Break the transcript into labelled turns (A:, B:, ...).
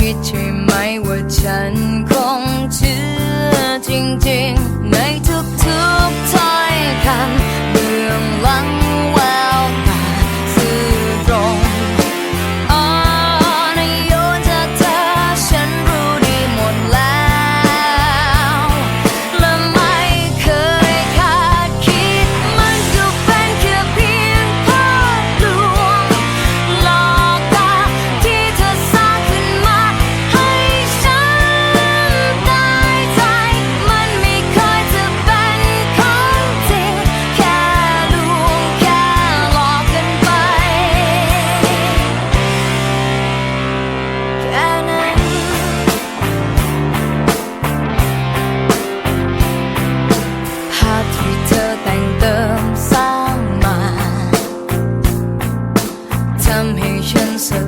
A: คิดใช่ไหมว่าฉันคงเชื่อจริงๆในทุกถ้อยคำเบื้องหลังแววตาซื่อตรงในโยนจากเธอฉันรู้ดีหมดแล้วและไม่เคยคาดคิดมันก็เป็นแค่เพียงภาพลวงหลอกตาที่เธอสร้างขึ้นมาให้ฉันตายใจมันไม่เคยจะเป็นของจริงแค่ลวงแค่หลอกกันไปแค่นั้นภาพที่เธอแต่งเติมสร้างมาทำให้ฉันสะ